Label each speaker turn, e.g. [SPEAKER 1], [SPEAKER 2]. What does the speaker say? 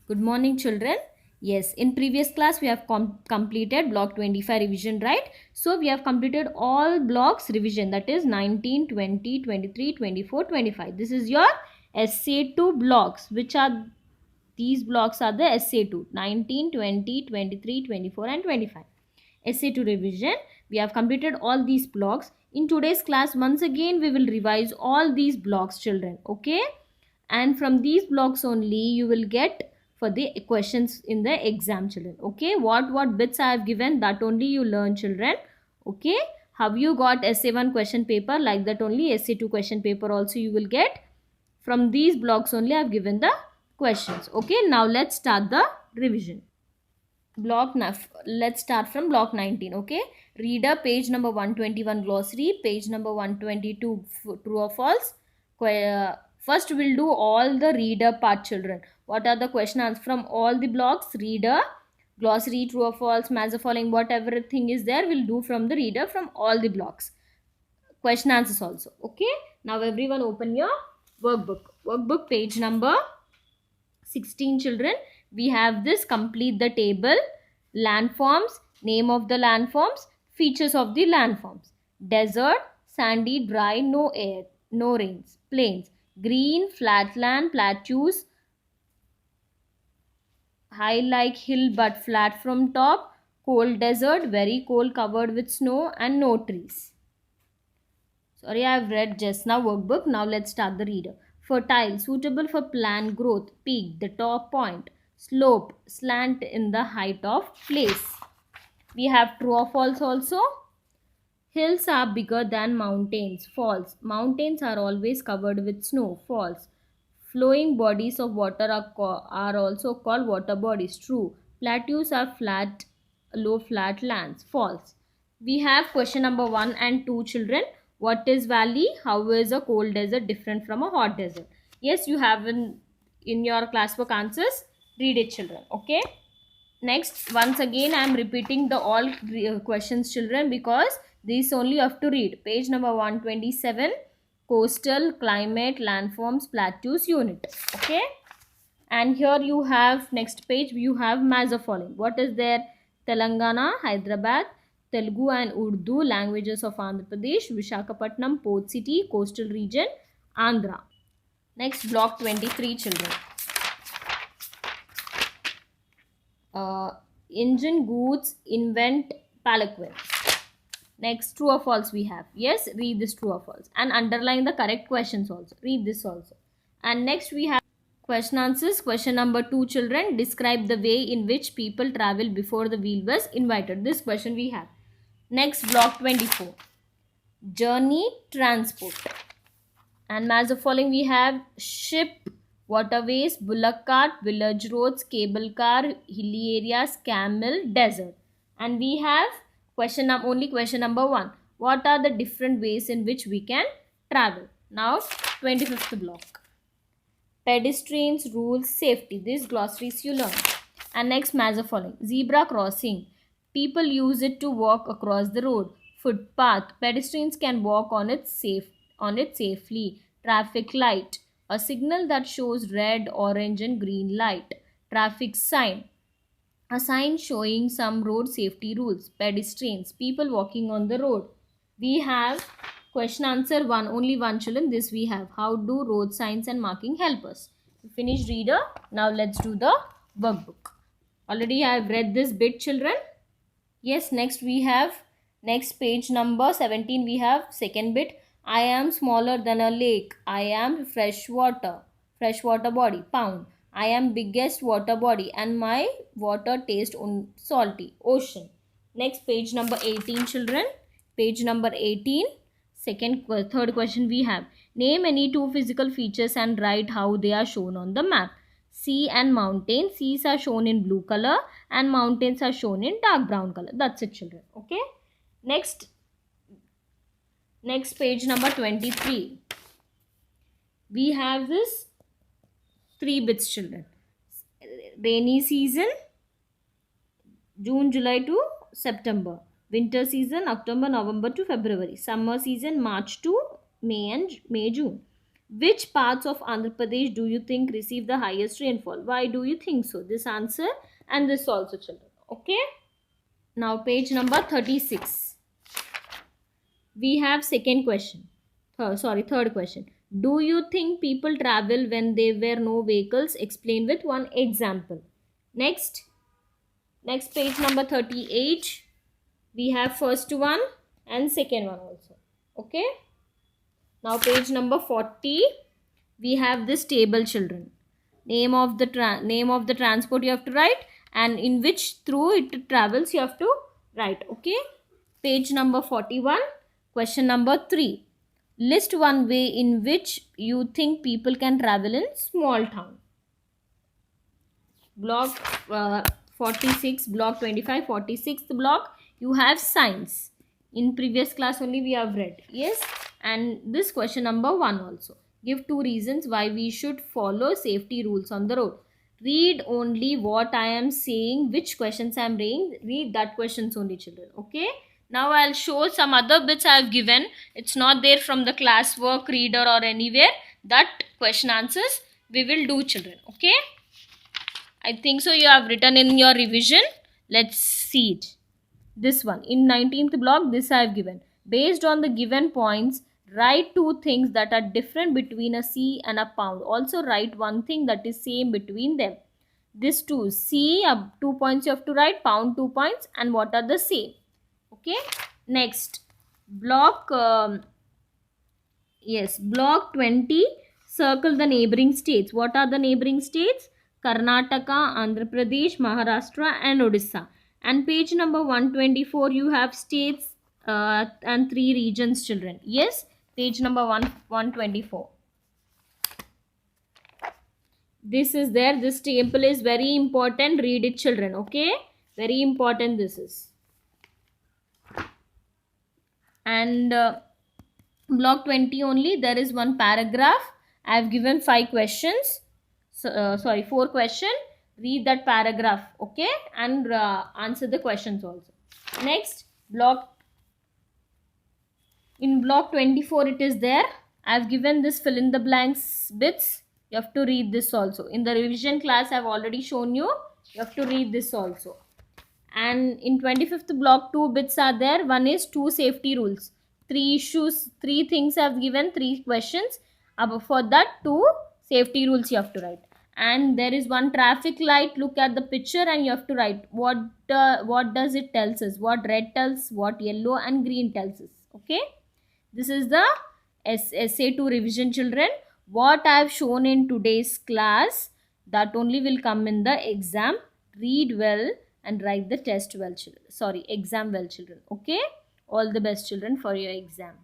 [SPEAKER 1] Good morning, children. Yes, in previous class we have completed block 25 revision, right? So we have completed all blocks revision, that is 19, 20, 23, 24, 25. This is your SA2 blocks. Which are these blocks are the SA2 19, 20, 23, 24 and 25. SA2 revision. We have completed all these blocks. In today's class, once again we will revise all these blocks, children. Okay? And from these blocks only you will get for the questions in the exam, children. Okay, what bits I have given, that only you learn, children. Okay, have you got SA1 question paper? Like that only SA2 question paper also you will get. From these blocks only I have given the questions. Okay, now let's start the revision. Let's start from block 19. Okay, reader, page number 121, glossary, page number 122, true or false. First we'll do all the reader part, children. What are the question answers from all the blocks? Reader, glossary, true or false, match the following, whatever thing is there, we'll do from the reader from all the blocks. Question answers also. Okay, now everyone open your workbook, page number 16, children. We have this: complete the table, landforms, name of the landforms, features of the landforms. Desert, sandy, dry, no air, no rains. Plains, green, flatland, plateaus, high like hill but flat from top. Cold desert, very cold, covered with snow and no trees. Sorry, I have read just now workbook. Now let's start the reader. Fertile, suitable for plant growth. Peak, the top point. Slope, slant in the height of place. We have true or false also. Hills are bigger than mountains. False. Mountains are always covered with snow. False. Flowing bodies of water are also called water bodies. True. Plateaus are flat, low flat lands. False. We have question number 1 and 2, children. What is valley? How is a cold desert different from a hot desert? Yes, you have in your classwork answers. Read it, children. Okay. Next, once again I am repeating the all questions, children, because these only you have to read. Page number 127, coastal, climate, landforms, plateaus, unit. Okay, and here you have, next page you have match the following. What is there? Telangana, Hyderabad, Telugu and Urdu languages of Andhra Pradesh, Visakhapatnam, port city, coastal region, Andhra. Next, block 23, children. Engine goods invent palanquin. Next, true or false we have. Yes, read this true or false and underline the correct questions also. Read this also. And next we have question answers. Question number 2, children. Describe the way in which people travel before the wheel was invented. This question we have. Next, block 24. Journey, transport. And as the following we have: ship, waterways, bullock cart, village roads, cable car, hilly areas, camel, desert. And we have only question number 1. What are the different ways in which we can travel? Now 25th block. Pedestrians, rules, safety. These glossaries you learn. And next match the following. Zebra crossing. People use it to walk across the road. Footpath. Pedestrians can walk on it safely. Traffic light. A signal that shows red, orange and green light. Traffic sign. A sign showing some road safety rules. Pedestrians. People walking on the road. We have question answer 1. Only one, children. This we have. How do road signs and marking help us? Finished, reader. Now let's do the workbook. Already I have read this bit, children. Yes, next we have, next page number 17 we have second bit. I am smaller than a lake. I am freshwater body, pound. I am biggest water body and my water taste salty, ocean. Next, page number 18, children. Page number 18, third question we have. Name any two physical features and write how they are shown on the map. Sea and mountain. Seas are shown in blue color and mountains are shown in dark brown color. That's it, children. Okay. Next page number 23. We have this 3 bits, children. Rainy season, June, July to September. Winter season, October, November to February. Summer season, March to May, June. Which parts of Andhra Pradesh do you think receive the highest rainfall? Why do you think so? This answer and this also, children. Okay. Now page number 36. We have second question. Third question. Do you think people travel when there were no vehicles? Explain with one example. Next page number 38. We have first one and second one also. Okay. Now page number 40. We have this table, children. Name of the transport you have to write, and in which through it travels you have to write. Okay. Page number 41. Question number 3. List one way in which you think people can travel in small town. Block 46, block 25, 46th block, you have science. In previous class only we have read. Yes. And this question number 1 also. Give 2 reasons why we should follow safety rules on the road. Read only what I am saying, which questions I am read that questions only, children. Okay. Now I'll show some other bits I have given. It's not there from the classwork, reader or anywhere. That question answers we will do, children. Okay. I think so you have written in your revision. Let's see it. This one. In 19th block, this I have given. Based on the given points, write 2 things that are different between a C and a pound. Also write one thing that is same between them. This 2. C, 2 points you have to write. Pound, 2 points. And what are the same? Okay. Next. Block, block 20. Circle the neighboring states. What are the neighboring states? Karnataka, Andhra Pradesh, Maharashtra and Odisha. And page number 124, you have states and 3 regions, children. Yes, page number 124. This is there. This table is very important. Read it, children. Okay, very important this is. And block 20 only, there is one paragraph. I have given 5 questions. 4 questions. Read that paragraph, okay, and answer the questions also. Next, in block 24 it is there. I have given this fill in the blanks bits. You have to read this also. In the revision class I have already shown you. You have to read this also. And in 25th block 2 bits are there. One is 2 safety rules. 3 issues, 3 things I have given, 3 questions. For that 2 safety rules you have to write. And there is one traffic light. Look at the picture and you have to write what does it tells us, what red tells, what yellow and green tells us. Okay, this is the essay 2 revision, children. What I have shown in today's class, that only will come in the exam. Read well and write the test well, children. Exam well, children. Okay, all the best, children, for your exam.